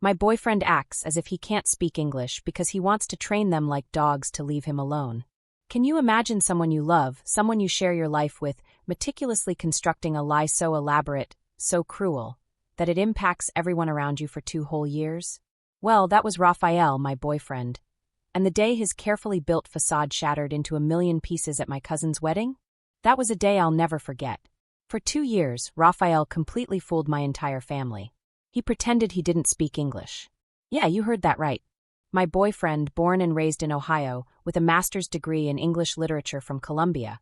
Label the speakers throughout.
Speaker 1: My boyfriend acts as if he can't speak English because he wants to train them like dogs to leave him alone. Can you imagine someone you love, someone you share your life with, meticulously constructing a lie so elaborate, so cruel, that it impacts everyone around you for 2 whole years? Well, that was Raphael, my boyfriend. And the day his carefully built facade shattered into a million pieces at my cousin's wedding? That was a day I'll never forget. For 2 years, Raphael completely fooled my entire family. He pretended he didn't speak English. Yeah, you heard that right. My boyfriend, born and raised in Ohio, with a master's degree in English literature from Columbia.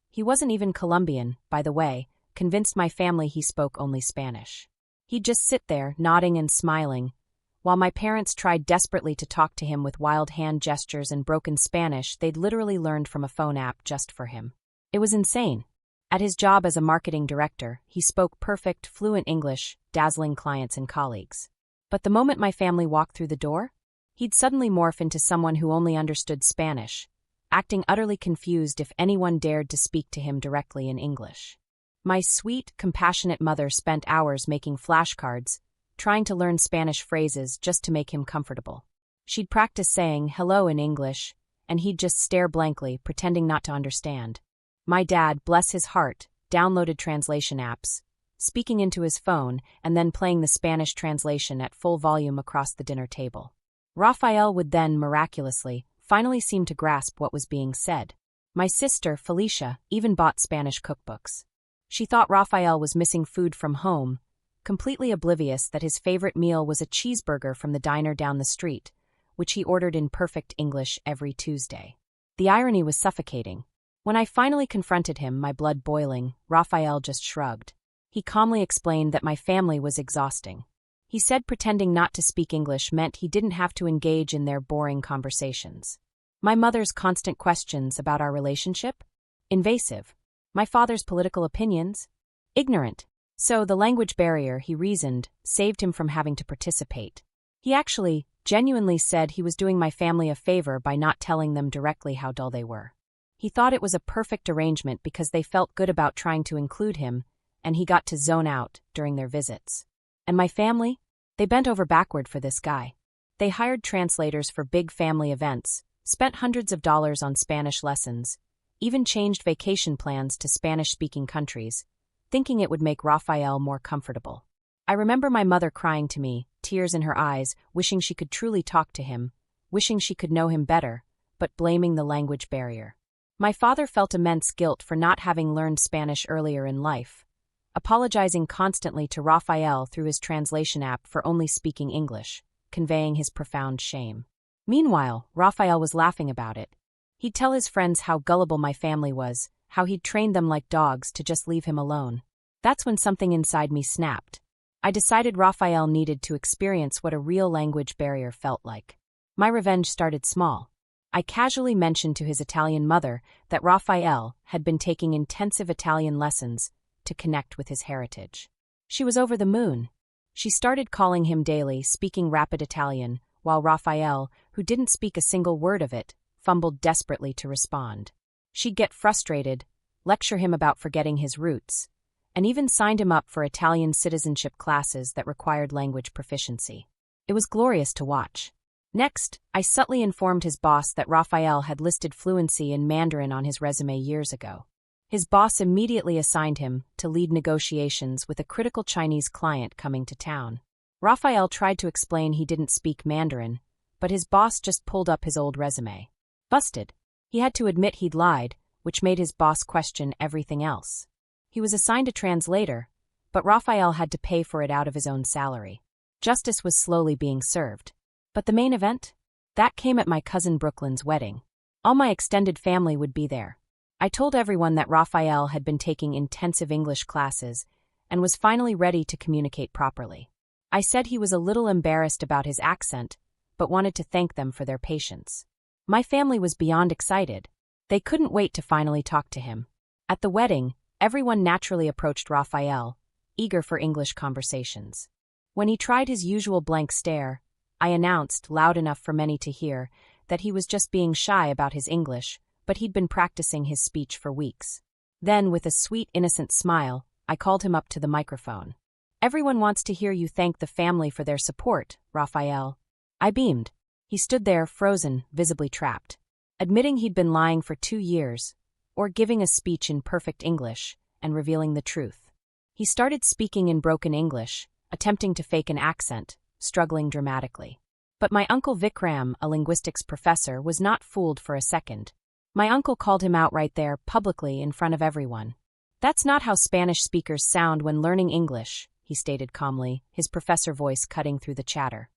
Speaker 1: He wasn't even Colombian, by the way, convinced my family he spoke only Spanish. He'd just sit there, nodding and smiling, while my parents tried desperately to talk to him with wild hand gestures and broken Spanish they'd literally learned from a phone app just for him. It was insane. At his job as a marketing director, he spoke perfect, fluent English, dazzling clients and colleagues. But the moment my family walked through the door, he'd suddenly morph into someone who only understood Spanish, acting utterly confused if anyone dared to speak to him directly in English. My sweet, compassionate mother spent hours making flashcards, trying to learn Spanish phrases just to make him comfortable. She'd practice saying hello in English, and he'd just stare blankly, pretending not to understand. My dad, bless his heart, downloaded translation apps, speaking into his phone and then playing the Spanish translation at full volume across the dinner table. Raphael would then, miraculously, finally seem to grasp what was being said. My sister, Felicia, even bought Spanish cookbooks. She thought Raphael was missing food from home, completely oblivious that his favorite meal was a cheeseburger from the diner down the street, which he ordered in perfect English every Tuesday. The irony was suffocating. When I finally confronted him, my blood boiling, Raphael just shrugged. He calmly explained that my family was exhausting. He said pretending not to speak English meant he didn't have to engage in their boring conversations. My mother's constant questions about our relationship? Invasive. My father's political opinions? Ignorant. So the language barrier, he reasoned, saved him from having to participate. He actually, genuinely said he was doing my family a favor by not telling them directly how dull they were. He thought it was a perfect arrangement because they felt good about trying to include him, and he got to zone out during their visits. And my family? They bent over backward for this guy. They hired translators for big family events, spent hundreds of dollars on Spanish lessons, even changed vacation plans to Spanish-speaking countries, thinking it would make Raphael more comfortable. I remember my mother crying to me, tears in her eyes, wishing she could truly talk to him, wishing she could know him better, but blaming the language barrier. My father felt immense guilt for not having learned Spanish earlier in life, apologizing constantly to Raphael through his translation app for only speaking English, conveying his profound shame. Meanwhile, Raphael was laughing about it. He'd tell his friends how gullible my family was, how he'd trained them like dogs to just leave him alone. That's when something inside me snapped. I decided Raphael needed to experience what a real language barrier felt like. My revenge started small. I casually mentioned to his Italian mother that Raphael had been taking intensive Italian lessons to connect with his heritage. She was over the moon. She started calling him daily, speaking rapid Italian, while Raphael, who didn't speak a single word of it, fumbled desperately to respond. She'd get frustrated, lecture him about forgetting his roots, and even signed him up for Italian citizenship classes that required language proficiency. It was glorious to watch. Next, I subtly informed his boss that Raphael had listed fluency in Mandarin on his resume years ago. His boss immediately assigned him to lead negotiations with a critical Chinese client coming to town. Raphael tried to explain he didn't speak Mandarin, but his boss just pulled up his old resume. Busted. He had to admit he'd lied, which made his boss question everything else. He was assigned a translator, but Raphael had to pay for it out of his own salary. Justice was slowly being served. But the main event? That came at my cousin Brooklyn's wedding. All my extended family would be there. I told everyone that Raphael had been taking intensive English classes and was finally ready to communicate properly. I said he was a little embarrassed about his accent, but wanted to thank them for their patience. My family was beyond excited. They couldn't wait to finally talk to him. At the wedding, everyone naturally approached Raphael, eager for English conversations. When he tried his usual blank stare, I announced, loud enough for many to hear, that he was just being shy about his English, but he'd been practicing his speech for weeks. Then, with a sweet, innocent smile, I called him up to the microphone. Everyone wants to hear you thank the family for their support, Raphael. I beamed. He stood there, frozen, visibly trapped. Admitting he'd been lying for 2 years, or giving a speech in perfect English, and revealing the truth. He started speaking in broken English, attempting to fake an accent, struggling dramatically. But my uncle Vikram, a linguistics professor, was not fooled for a second. My uncle called him out right there, publicly, in front of everyone. That's not how Spanish speakers sound when learning English, he stated calmly, his professor voice cutting through the chatter.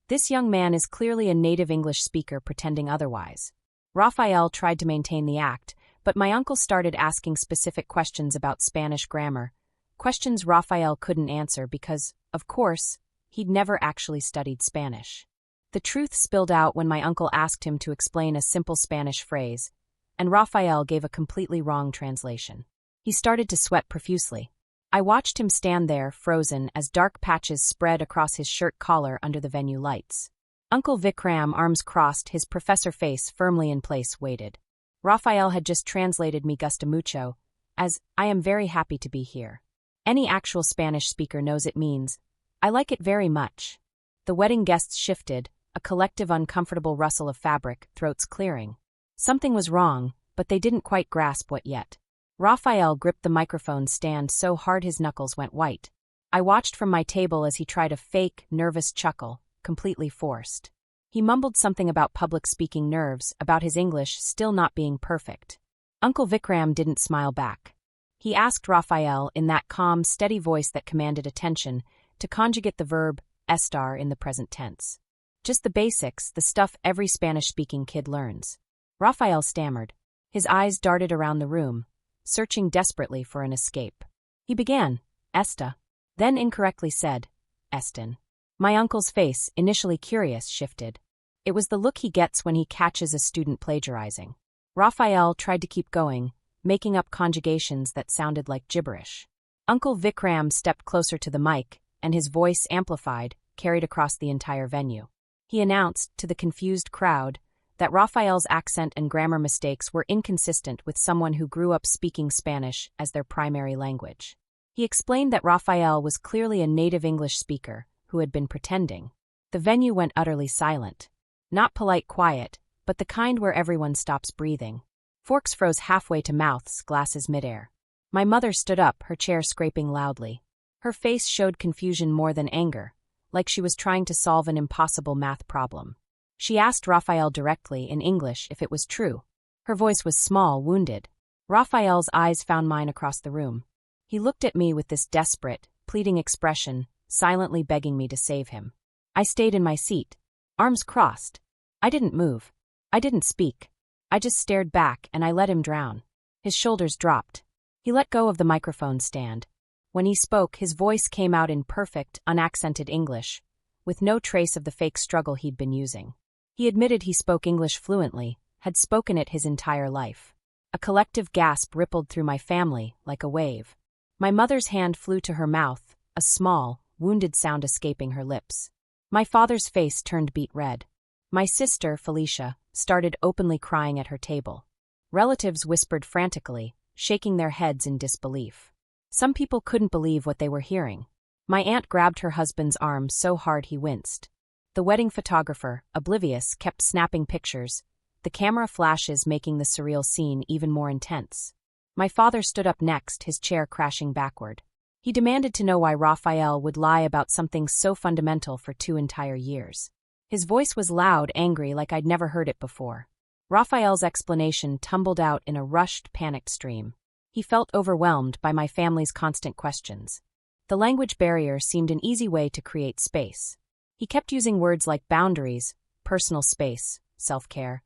Speaker 1: This young man is clearly a native English speaker pretending otherwise. Raphael tried to maintain the act, but my uncle started asking specific questions about Spanish grammar, questions Raphael couldn't answer because, of course, he'd never actually studied Spanish. The truth spilled out when my uncle asked him to explain a simple Spanish phrase, and Raphael gave a completely wrong translation. He started to sweat profusely. I watched him stand there, frozen, as dark patches spread across his shirt collar under the venue lights. Uncle Vikram, arms crossed, his professor face firmly in place, waited. Raphael had just translated "Me gusta mucho" as, "I am very happy to be here." Any actual Spanish speaker knows it means, "I like it very much." The wedding guests shifted, a collective uncomfortable rustle of fabric, throats clearing. Something was wrong, but they didn't quite grasp what yet. Raphael gripped the microphone stand so hard his knuckles went white. I watched from my table as he tried a fake, nervous chuckle, completely forced. He mumbled something about public speaking nerves, about his English still not being perfect. Uncle Vikram didn't smile back. He asked Raphael, in that calm, steady voice that commanded attention, to conjugate the verb estar in the present tense. Just the basics, the stuff every Spanish-speaking kid learns. Raphael stammered. His eyes darted around the room, searching desperately for an escape. He began, "Esta," then incorrectly said, "Estin." My uncle's face, initially curious, shifted. It was the look he gets when he catches a student plagiarizing. Raphael tried to keep going, making up conjugations that sounded like gibberish. Uncle Vikram stepped closer to the mic, and his voice, amplified, carried across the entire venue. He announced, to the confused crowd, that Raphael's accent and grammar mistakes were inconsistent with someone who grew up speaking Spanish as their primary language. He explained that Raphael was clearly a native English speaker who had been pretending. The venue went utterly silent. Not polite quiet, but the kind where everyone stops breathing. Forks froze halfway to mouths, glasses midair. My mother stood up, her chair scraping loudly. Her face showed confusion more than anger, like she was trying to solve an impossible math problem. She asked Raphael directly, in English, if it was true. Her voice was small, wounded. Raphael's eyes found mine across the room. He looked at me with this desperate, pleading expression, silently begging me to save him. I stayed in my seat, arms crossed. I didn't move. I didn't speak. I just stared back, and I let him drown. His shoulders dropped. He let go of the microphone stand. When he spoke, his voice came out in perfect, unaccented English, with no trace of the fake struggle he'd been using. He admitted he spoke English fluently, had spoken it his entire life. A collective gasp rippled through my family, like a wave. My mother's hand flew to her mouth, a small, wounded sound escaping her lips. My father's face turned beet red. My sister, Felicia, started openly crying at her table. Relatives whispered frantically, shaking their heads in disbelief. Some people couldn't believe what they were hearing. My aunt grabbed her husband's arm so hard he winced. The wedding photographer, oblivious, kept snapping pictures, the camera flashes making the surreal scene even more intense. My father stood up next, his chair crashing backward. He demanded to know why Raphael would lie about something so fundamental for 2 entire years. His voice was loud, angry, like I'd never heard it before. Raphael's explanation tumbled out in a rushed, panicked stream. He felt overwhelmed by my family's constant questions. The language barrier seemed an easy way to create space. He kept using words like boundaries, personal space, self-care,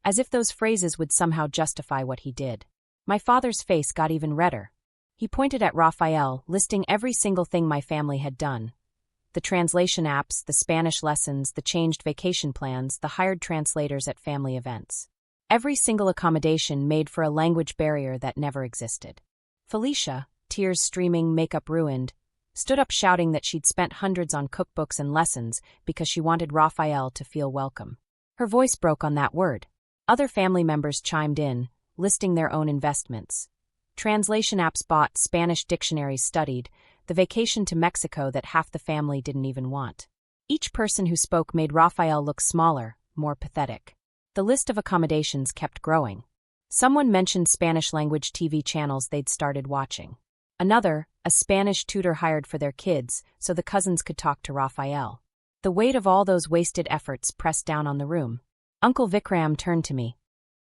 Speaker 1: as if those phrases would somehow justify what he did. My father's face got even redder. He pointed at Raphael, listing every single thing my family had done. The translation apps, the Spanish lessons, the changed vacation plans, the hired translators at family events. Every single accommodation made for a language barrier that never existed. Felicia, tears streaming, makeup ruined, stood up shouting that she'd spent hundreds on cookbooks and lessons because she wanted Raphael to feel welcome. Her voice broke on that word. Other family members chimed in, listing their own investments. Translation apps bought, Spanish dictionaries studied, the vacation to Mexico that half the family didn't even want. Each person who spoke made Raphael look smaller, more pathetic. The list of accommodations kept growing. Someone mentioned Spanish-language TV channels they'd started watching. Another, a Spanish tutor hired for their kids so the cousins could talk to Raphael. The weight of all those wasted efforts pressed down on the room. Uncle Vikram turned to me.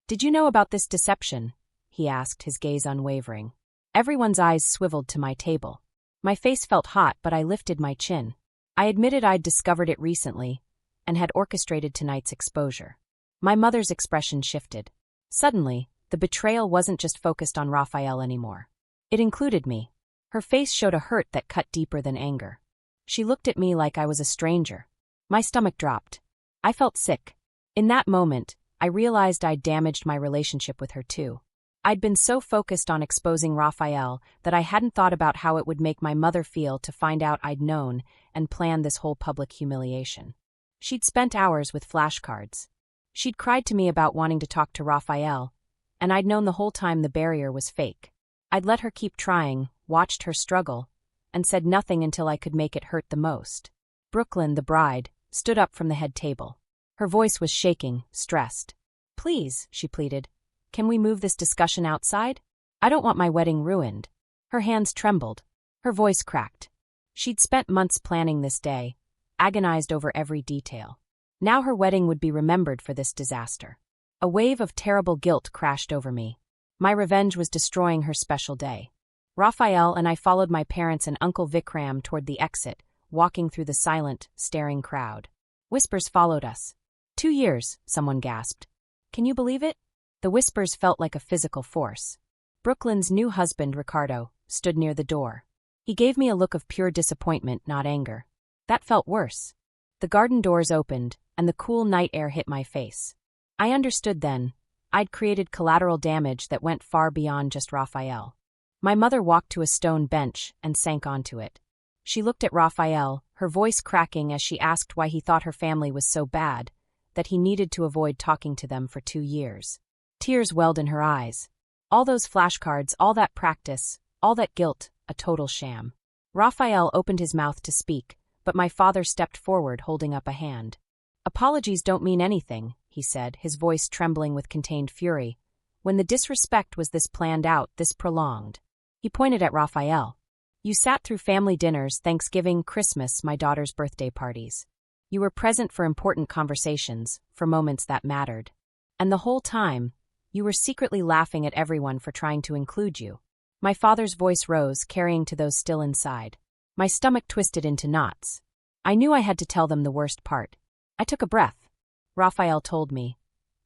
Speaker 1: "Did you know about this deception?" he asked, his gaze unwavering. Everyone's eyes swiveled to my table. My face felt hot, but I lifted my chin. I admitted I'd discovered it recently and had orchestrated tonight's exposure. My mother's expression shifted. Suddenly, the betrayal wasn't just focused on Raphael anymore. It included me. Her face showed a hurt that cut deeper than anger. She looked at me like I was a stranger. My stomach dropped. I felt sick. In that moment, I realized I'd damaged my relationship with her too. I'd been so focused on exposing Raphael that I hadn't thought about how it would make my mother feel to find out I'd known and planned this whole public humiliation. She'd spent hours with flashcards. She'd cried to me about wanting to talk to Raphael, and I'd known the whole time the barrier was fake. I'd let her keep trying, watched her struggle, and said nothing until I could make it hurt the most. Brooklyn, the bride, stood up from the head table. Her voice was shaking, stressed. "Please," she pleaded, "can we move this discussion outside? I don't want my wedding ruined." Her hands trembled. Her voice cracked. She'd spent months planning this day, agonized over every detail. Now her wedding would be remembered for this disaster. A wave of terrible guilt crashed over me. My revenge was destroying her special day. Raphael and I followed my parents and Uncle Vikram toward the exit, walking through the silent, staring crowd. Whispers followed us. 2 years, someone gasped. Can you believe it? The whispers felt like a physical force. Brooklyn's new husband, Ricardo, stood near the door. He gave me a look of pure disappointment, not anger. That felt worse. The garden doors opened, and the cool night air hit my face. I understood then. I'd created collateral damage that went far beyond just Raphael. My mother walked to a stone bench and sank onto it. She looked at Raphael, her voice cracking as she asked why he thought her family was so bad that he needed to avoid talking to them for 2 years. Tears welled in her eyes. All those flashcards, all that practice, all that guilt, a total sham. Raphael opened his mouth to speak, but my father stepped forward, holding up a hand. "Apologies don't mean anything," he said, his voice trembling with contained fury. "When the disrespect was this planned out, this prolonged." He pointed at Raphael. "You sat through family dinners, Thanksgiving, Christmas, my daughter's birthday parties. You were present for important conversations, for moments that mattered. And the whole time, you were secretly laughing at everyone for trying to include you." My father's voice rose, carrying to those still inside. My stomach twisted into knots. I knew I had to tell them the worst part. I took a breath. "Raphael told me,"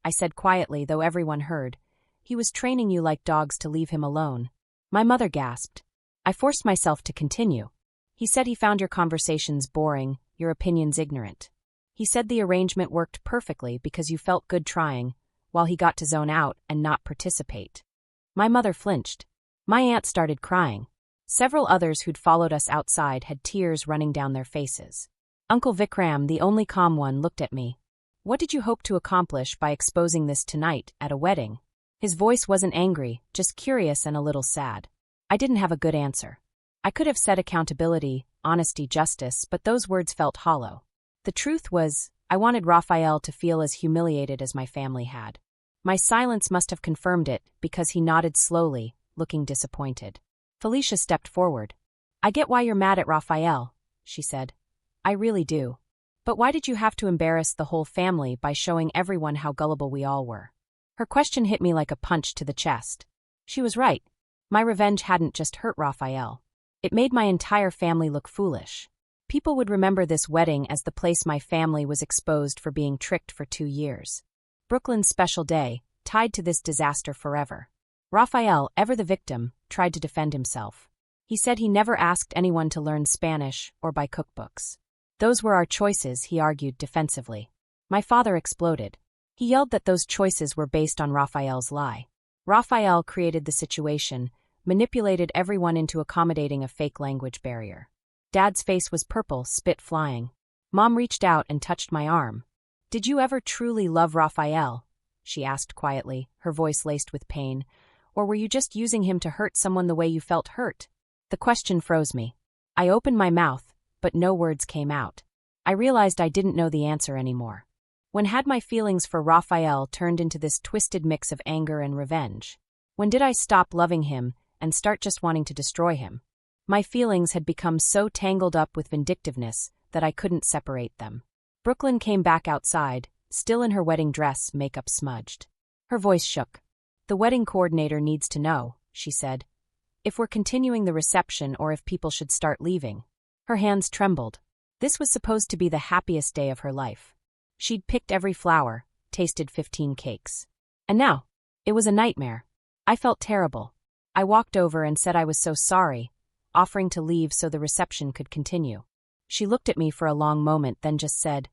Speaker 1: I said quietly, though everyone heard. "He was training you like dogs to leave him alone." My mother gasped. I forced myself to continue. "He said he found your conversations boring, your opinions ignorant. He said the arrangement worked perfectly because you felt good trying, while he got to zone out and not participate." My mother flinched. My aunt started crying. Several others who'd followed us outside had tears running down their faces. Uncle Vikram, the only calm one, looked at me. "What did you hope to accomplish by exposing this tonight, at a wedding?" His voice wasn't angry, just curious and a little sad. I didn't have a good answer. I could have said accountability, honesty, justice, but those words felt hollow. The truth was, I wanted Raphael to feel as humiliated as my family had. My silence must have confirmed it, because he nodded slowly, looking disappointed. Felicia stepped forward. "I get why you're mad at Raphael," she said. "I really do. But why did you have to embarrass the whole family by showing everyone how gullible we all were?" Her question hit me like a punch to the chest. She was right. My revenge hadn't just hurt Raphael. It made my entire family look foolish. People would remember this wedding as the place my family was exposed for being tricked for 2 years. Brooklyn's special day, tied to this disaster forever. Raphael, ever the victim, tried to defend himself. He said he never asked anyone to learn Spanish or buy cookbooks. Those were our choices, he argued defensively. My father exploded. He yelled that those choices were based on Raphael's lie. Raphael created the situation, manipulated everyone into accommodating a fake language barrier. Dad's face was purple, spit flying. Mom reached out and touched my arm. "Did you ever truly love Raphael?" she asked quietly, her voice laced with pain. "Or were you just using him to hurt someone the way you felt hurt?" The question froze me. I opened my mouth, but no words came out. I realized I didn't know the answer anymore. When had my feelings for Raphael turned into this twisted mix of anger and revenge? When did I stop loving him and start just wanting to destroy him? My feelings had become so tangled up with vindictiveness that I couldn't separate them. Brooklyn came back outside, still in her wedding dress, makeup smudged. Her voice shook. "The wedding coordinator needs to know," she said, "if we're continuing the reception or if people should start leaving." Her hands trembled. This was supposed to be the happiest day of her life. She'd picked every flower, tasted 15 cakes. And now, it was a nightmare. I felt terrible. I walked over and said I was so sorry, offering to leave so the reception could continue. She looked at me for a long moment, then just said,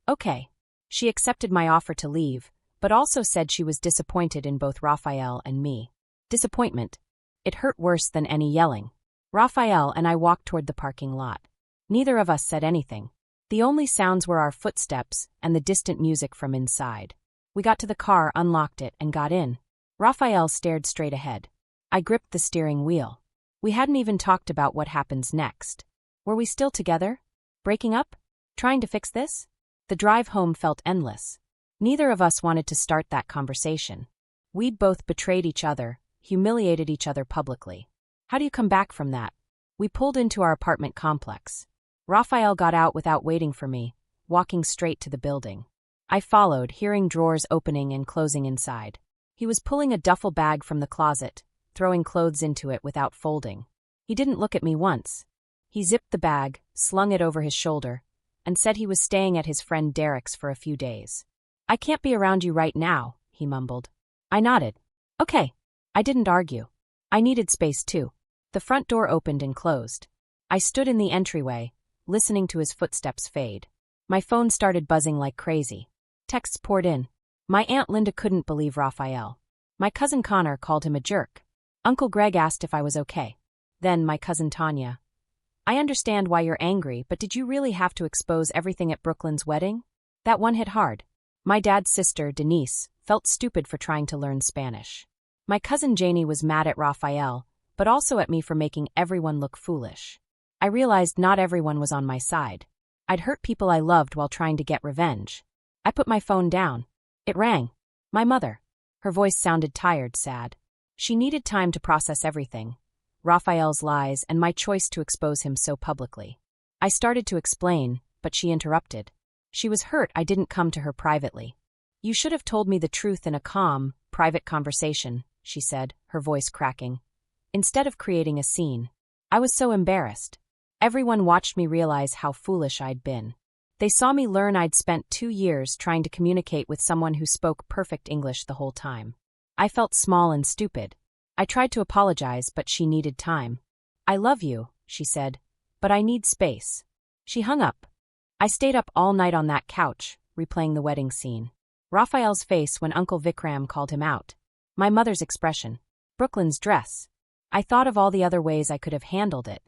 Speaker 1: "Okay." She accepted my offer to leave, but also said she was disappointed in both Raphael and me. Disappointment. It hurt worse than any yelling. Raphael and I walked toward the parking lot. Neither of us said anything. The only sounds were our footsteps and the distant music from inside. We got to the car, unlocked it, and got in. Raphael stared straight ahead. I gripped the steering wheel. We hadn't even talked about what happens next. Were we still together? Breaking up? Trying to fix this? The drive home felt endless. Neither of us wanted to start that conversation. We'd both betrayed each other, humiliated each other publicly. How do you come back from that? We pulled into our apartment complex. Raphael got out without waiting for me, walking straight to the building. I followed, hearing drawers opening and closing inside. He was pulling a duffel bag from the closet, throwing clothes into it without folding. He didn't look at me once. He zipped the bag, slung it over his shoulder, and said he was staying at his friend Derek's for a few days. "I can't be around you right now," he mumbled. I nodded. "Okay." I didn't argue. I needed space too. The front door opened and closed. I stood in the entryway, listening to his footsteps fade. My phone started buzzing like crazy. Texts poured in. My Aunt Linda couldn't believe Raphael. My cousin Connor called him a jerk. Uncle Greg asked if I was okay. Then my cousin Tanya. "I understand why you're angry, but did you really have to expose everything at Brooklyn's wedding?" That one hit hard. My dad's sister, Denise, felt stupid for trying to learn Spanish. My cousin Janie was mad at Raphael, but also at me for making everyone look foolish. I realized not everyone was on my side. I'd hurt people I loved while trying to get revenge. I put my phone down. It rang. My mother. Her voice sounded tired, sad. She needed time to process everything. Raphael's lies and my choice to expose him so publicly. I started to explain, but she interrupted. She was hurt I didn't come to her privately. "You should have told me the truth in a calm, private conversation," she said, her voice cracking. "Instead of creating a scene." I was so embarrassed. Everyone watched me realize how foolish I'd been. They saw me learn I'd spent 2 years trying to communicate with someone who spoke perfect English the whole time. I felt small and stupid. I tried to apologize, but she needed time. "I love you," she said, "but I need space." She hung up. I stayed up all night on that couch, replaying the wedding scene. Raphael's face when Uncle Vikram called him out. My mother's expression. Brooklyn's dress. I thought of all the other ways I could have handled it.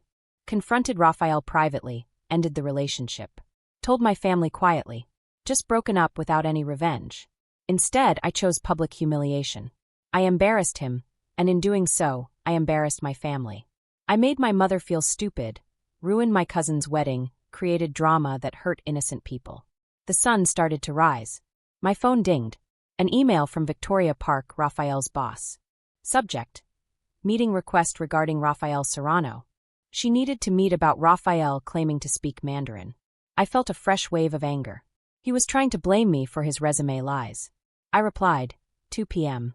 Speaker 1: Confronted Raphael privately, ended the relationship. Told my family quietly. Just broken up without any revenge. Instead, I chose public humiliation. I embarrassed him, and in doing so, I embarrassed my family. I made my mother feel stupid, ruined my cousin's wedding, created drama that hurt innocent people. The sun started to rise. My phone dinged. An email from Victoria Park, Raphael's boss. Subject: meeting request regarding Rafael Serrano. She needed to meet about Raphael claiming to speak Mandarin. I felt a fresh wave of anger. He was trying to blame me for his resume lies. I replied, 2 p.m.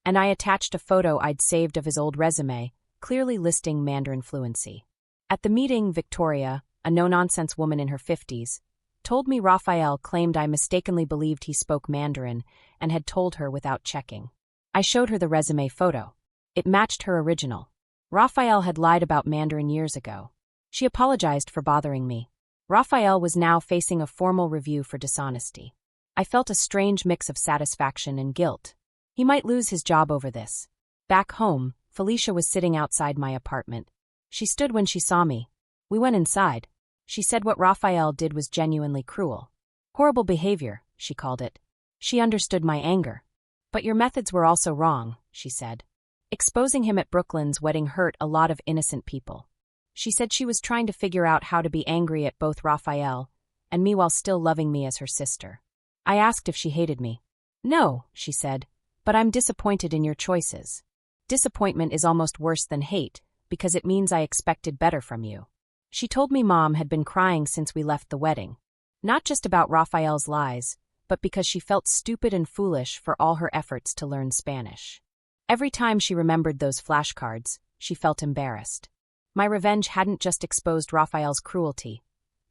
Speaker 1: And I attached a photo I'd saved of his old resume, clearly listing Mandarin fluency. At the meeting, Victoria, a no-nonsense woman in her 50s, told me Raphael claimed I mistakenly believed he spoke Mandarin and had told her without checking. I showed her the resume photo. It matched her original. Raphael had lied about Mandarin years ago. She apologized for bothering me. Raphael was now facing a formal review for dishonesty. I felt a strange mix of satisfaction and guilt. He might lose his job over this. Back home, Felicia was sitting outside my apartment. She stood when she saw me. We went inside. She said what Raphael did was genuinely cruel. Horrible behavior, she called it. She understood my anger. But your methods were also wrong, she said. Exposing him at Brooklyn's wedding hurt a lot of innocent people. She said she was trying to figure out how to be angry at both Raphael and me while still loving me as her sister. I asked if she hated me. No, she said, but I'm disappointed in your choices. Disappointment is almost worse than hate, because it means I expected better from you. She told me Mom had been crying since we left the wedding. Not just about Raphael's lies, but because she felt stupid and foolish for all her efforts to learn Spanish. Every time she remembered those flashcards, she felt embarrassed. My revenge hadn't just exposed Raphael's cruelty.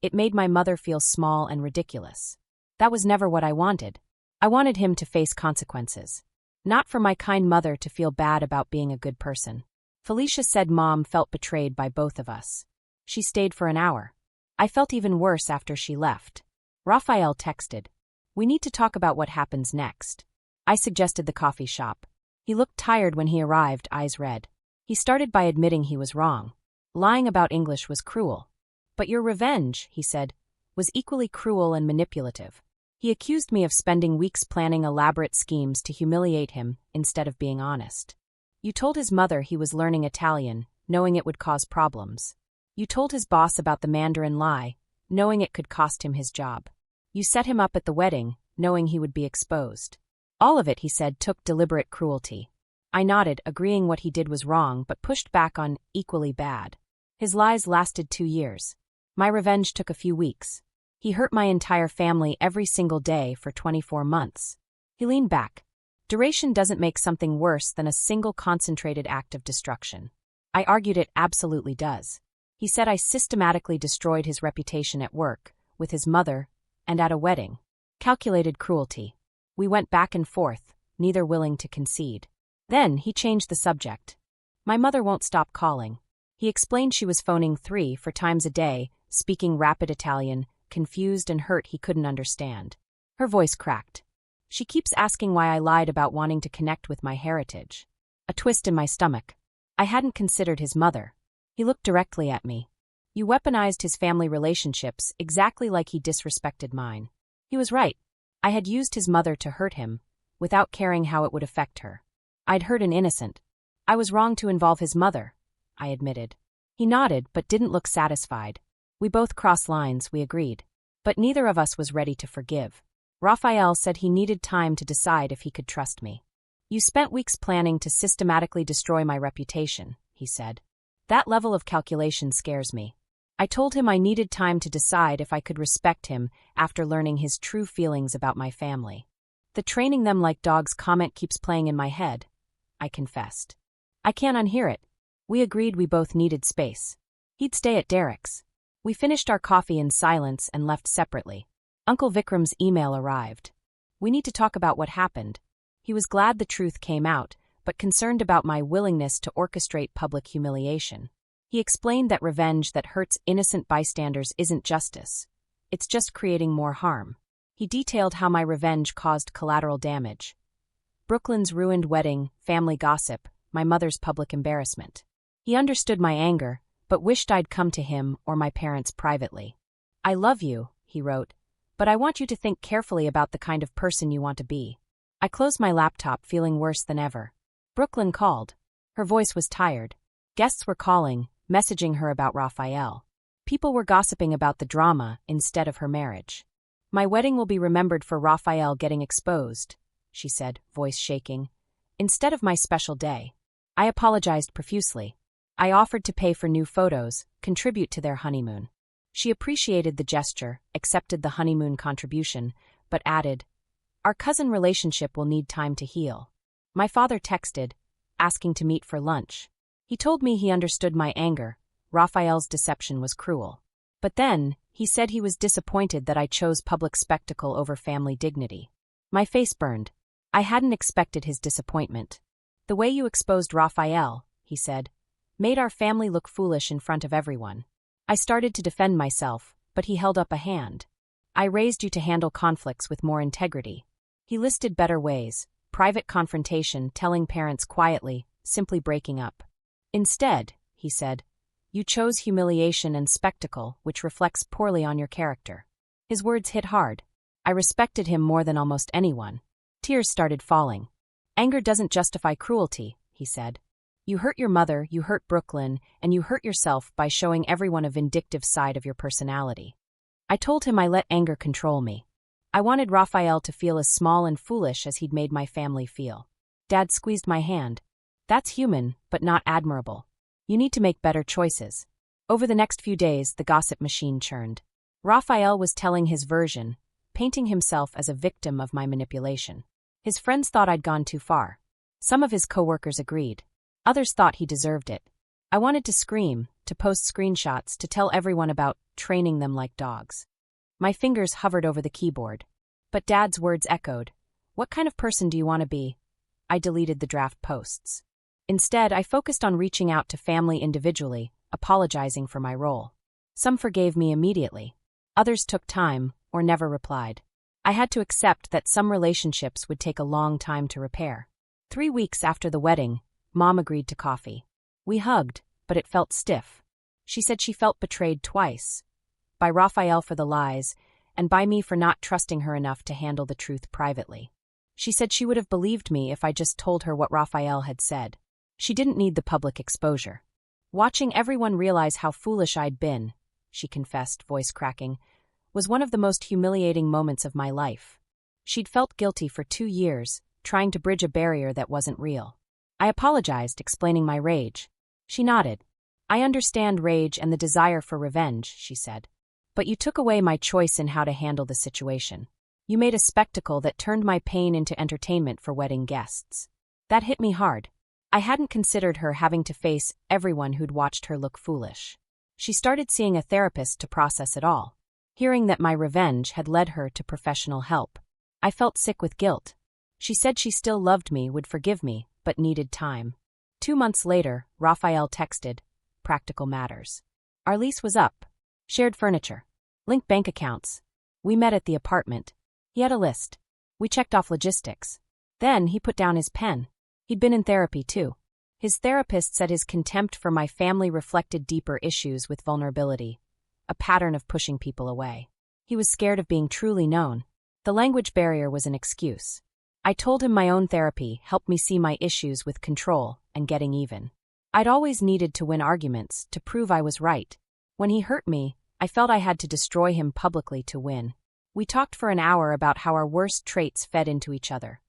Speaker 1: It made my mother feel small and ridiculous. That was never what I wanted. I wanted him to face consequences. Not for my kind mother to feel bad about being a good person. Felicia said Mom felt betrayed by both of us. She stayed for an hour. I felt even worse after she left. Raphael texted, "We need to talk about what happens next." I suggested the coffee shop. He looked tired when he arrived, eyes red. He started by admitting he was wrong. Lying about English was cruel. But your revenge, he said, was equally cruel and manipulative. He accused me of spending weeks planning elaborate schemes to humiliate him instead of being honest. You told his mother he was learning Italian, knowing it would cause problems. You told his boss about the Mandarin lie, knowing it could cost him his job. You set him up at the wedding, knowing he would be exposed. All of it, he said, took deliberate cruelty. I nodded, agreeing what he did was wrong, but pushed back on equally bad. His lies lasted 2 years. My revenge took a few weeks. He hurt my entire family every single day for 24 months. He leaned back. Duration doesn't make something worse than a single concentrated act of destruction. I argued it absolutely does. He said I systematically destroyed his reputation at work, with his mother, and at a wedding. Calculated cruelty. We went back and forth, neither willing to concede. Then he changed the subject. My mother won't stop calling. He explained she was phoning 3-4 times a day, speaking rapid Italian, confused and hurt he couldn't understand. Her voice cracked. She keeps asking why I lied about wanting to connect with my heritage. A twist in my stomach. I hadn't considered his mother. He looked directly at me. You weaponized his family relationships exactly like he disrespected mine. He was right. I had used his mother to hurt him, without caring how it would affect her. I'd hurt an innocent. I was wrong to involve his mother, I admitted. He nodded but didn't look satisfied. We both crossed lines, we agreed. But neither of us was ready to forgive. Raphael said he needed time to decide if he could trust me. You spent weeks planning to systematically destroy my reputation, he said. That level of calculation scares me. I told him I needed time to decide if I could respect him after learning his true feelings about my family. The training them like dogs comment keeps playing in my head, I confessed. I can't unhear it. We agreed we both needed space. He'd stay at Derek's. We finished our coffee in silence and left separately. Uncle Vikram's email arrived. We need to talk about what happened. He was glad the truth came out, but concerned about my willingness to orchestrate public humiliation. He explained that revenge that hurts innocent bystanders isn't justice. It's just creating more harm. He detailed how my revenge caused collateral damage. Brooklyn's ruined wedding, family gossip, my mother's public embarrassment. He understood my anger, but wished I'd come to him or my parents privately. I love you, he wrote, but I want you to think carefully about the kind of person you want to be. I closed my laptop, feeling worse than ever. Brooklyn called. Her voice was tired. Guests were calling, messaging her about Raphael. People were gossiping about the drama instead of her marriage. My wedding will be remembered for Raphael getting exposed, she said, voice shaking, instead of my special day. I apologized profusely. I offered to pay for new photos, contribute to their honeymoon. She appreciated the gesture, accepted the honeymoon contribution, but added, "Our cousin relationship will need time to heal." My father texted, asking to meet for lunch. He told me he understood my anger. Raphael's deception was cruel. But then, he said he was disappointed that I chose public spectacle over family dignity. My face burned. I hadn't expected his disappointment. The way you exposed Raphael, he said, made our family look foolish in front of everyone. I started to defend myself, but he held up a hand. I raised you to handle conflicts with more integrity. He listed better ways: private confrontation, telling parents quietly, simply breaking up. Instead, he said, you chose humiliation and spectacle, which reflects poorly on your character. His words hit hard. I respected him more than almost anyone. Tears started falling. Anger doesn't justify cruelty, he said. You hurt your mother, you hurt Brooklyn, and you hurt yourself by showing everyone a vindictive side of your personality. I told him I let anger control me. I wanted Raphael to feel as small and foolish as he'd made my family feel. Dad squeezed my hand. That's human, but not admirable. You need to make better choices. Over the next few days, the gossip machine churned. Raphael was telling his version, painting himself as a victim of my manipulation. His friends thought I'd gone too far. Some of his coworkers agreed. Others thought he deserved it. I wanted to scream, to post screenshots, to tell everyone about training them like dogs. My fingers hovered over the keyboard. But Dad's words echoed. What kind of person do you want to be? I deleted the draft posts. Instead, I focused on reaching out to family individually, apologizing for my role. Some forgave me immediately. Others took time, or never replied. I had to accept that some relationships would take a long time to repair. 3 weeks after the wedding, Mom agreed to coffee. We hugged, but it felt stiff. She said she felt betrayed twice. By Raphael for the lies, and by me for not trusting her enough to handle the truth privately. She said she would have believed me if I just told her what Raphael had said. She didn't need the public exposure. Watching everyone realize how foolish I'd been, she confessed, voice cracking, was one of the most humiliating moments of my life. She'd felt guilty for 2 years, trying to bridge a barrier that wasn't real. I apologized, explaining my rage. She nodded. I understand rage and the desire for revenge, she said. But you took away my choice in how to handle the situation. You made a spectacle that turned my pain into entertainment for wedding guests. That hit me hard. I hadn't considered her having to face everyone who'd watched her look foolish. She started seeing a therapist to process it all. Hearing that my revenge had led her to professional help, I felt sick with guilt. She said she still loved me, would forgive me, but needed time. 2 months later, Raphael texted, "Practical matters." Our lease was up. Shared furniture. Linked bank accounts. We met at the apartment. He had a list. We checked off logistics. Then he put down his pen. He'd been in therapy too. His therapist said his contempt for my family reflected deeper issues with vulnerability, a pattern of pushing people away. He was scared of being truly known. The language barrier was an excuse. I told him my own therapy helped me see my issues with control and getting even. I'd always needed to win arguments, to prove I was right. When he hurt me, I felt I had to destroy him publicly to win. We talked for an hour about how our worst traits fed into each other.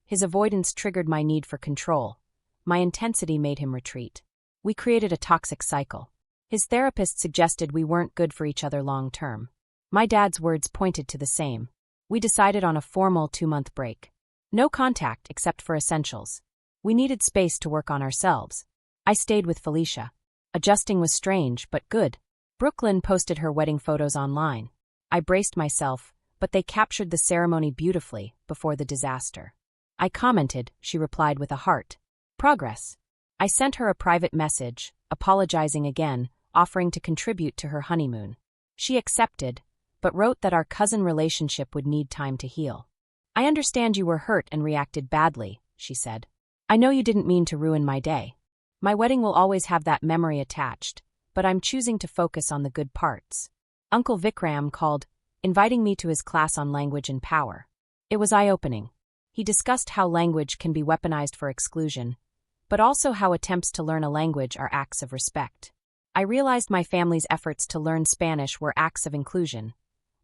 Speaker 1: His avoidance triggered my need for control. My intensity made him retreat. We created a toxic cycle. His therapist suggested we weren't good for each other long term. My dad's words pointed to the same. We decided on a formal 2-month break. No contact except for essentials. We needed space to work on ourselves. I stayed with Felicia. Adjusting was strange, but good. Brooklyn posted her wedding photos online. I braced myself, but they captured the ceremony beautifully before the disaster. I commented, she replied with a heart. Progress. I sent her a private message, apologizing again, offering to contribute to her honeymoon. She accepted, but wrote that our cousin relationship would need time to heal. I understand you were hurt and reacted badly, she said. I know you didn't mean to ruin my day. My wedding will always have that memory attached, but I'm choosing to focus on the good parts. Uncle Vikram called, inviting me to his class on language and power. It was eye-opening. He discussed how language can be weaponized for exclusion, but also how attempts to learn a language are acts of respect. I realized my family's efforts to learn Spanish were acts of inclusion,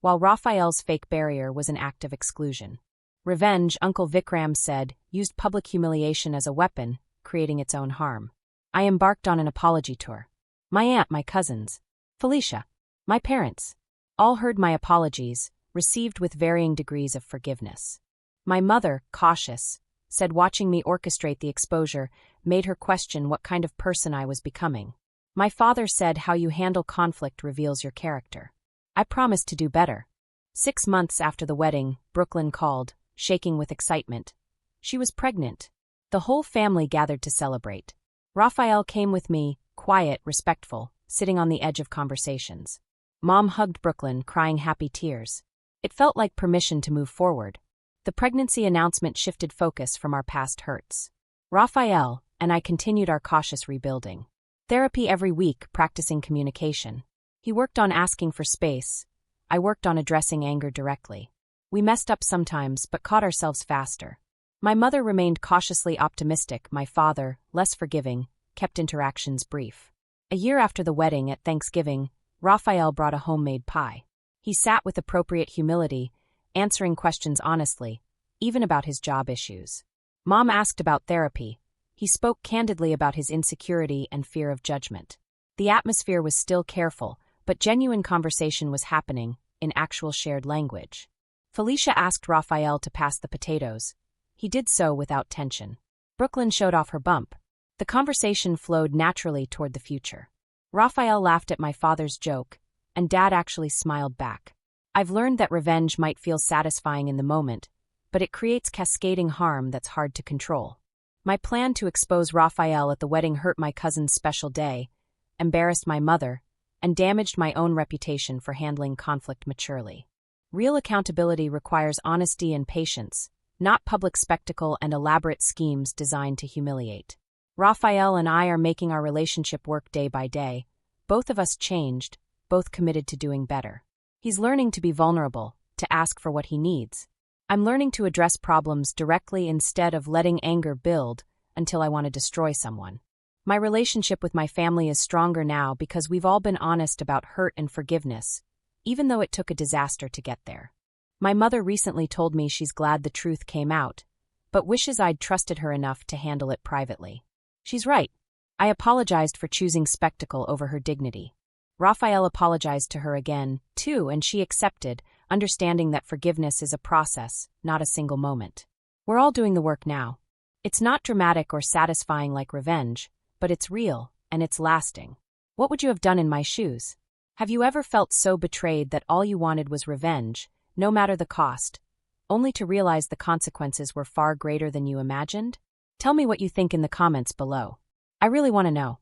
Speaker 1: while Raphael's fake barrier was an act of exclusion. Revenge, Uncle Vikram said, used public humiliation as a weapon, creating its own harm. I embarked on an apology tour. My aunt, my cousins, Felicia, my parents, all heard my apologies, received with varying degrees of forgiveness. My mother, cautious, said watching me orchestrate the exposure made her question what kind of person I was becoming. My father said how you handle conflict reveals your character. I promised to do better. 6 months after the wedding, Brooklyn called, shaking with excitement. She was pregnant. The whole family gathered to celebrate. Raphael came with me, quiet, respectful, sitting on the edge of conversations. Mom hugged Brooklyn, crying happy tears. It felt like permission to move forward. The pregnancy announcement shifted focus from our past hurts. Raphael and I continued our cautious rebuilding. Therapy every week, practicing communication. He worked on asking for space. I worked on addressing anger directly. We messed up sometimes, but caught ourselves faster. My mother remained cautiously optimistic, my father, less forgiving, kept interactions brief. A year after the wedding, at Thanksgiving, Raphael brought a homemade pie. He sat with appropriate humility, answering questions honestly, even about his job issues. Mom asked about therapy. He spoke candidly about his insecurity and fear of judgment. The atmosphere was still careful, but genuine conversation was happening, in actual shared language. Felicia asked Raphael to pass the potatoes. He did so without tension. Brooklyn showed off her bump. The conversation flowed naturally toward the future. Raphael laughed at my father's joke, and Dad actually smiled back. I've learned that revenge might feel satisfying in the moment, but it creates cascading harm that's hard to control. My plan to expose Raphael at the wedding hurt my cousin's special day, embarrassed my mother, and damaged my own reputation for handling conflict maturely. Real accountability requires honesty and patience, not public spectacle and elaborate schemes designed to humiliate. Raphael and I are making our relationship work day by day. Both of us changed, both committed to doing better. He's learning to be vulnerable, to ask for what he needs. I'm learning to address problems directly instead of letting anger build until I want to destroy someone. My relationship with my family is stronger now because we've all been honest about hurt and forgiveness, even though it took a disaster to get there. My mother recently told me she's glad the truth came out, but wishes I'd trusted her enough to handle it privately. She's right. I apologized for choosing spectacle over her dignity. Raphael apologized to her again, too, and she accepted, understanding that forgiveness is a process, not a single moment. We're all doing the work now. It's not dramatic or satisfying like revenge, but it's real, and it's lasting. What would you have done in my shoes? Have you ever felt so betrayed that all you wanted was revenge, no matter the cost, only to realize the consequences were far greater than you imagined? Tell me what you think in the comments below. I really want to know.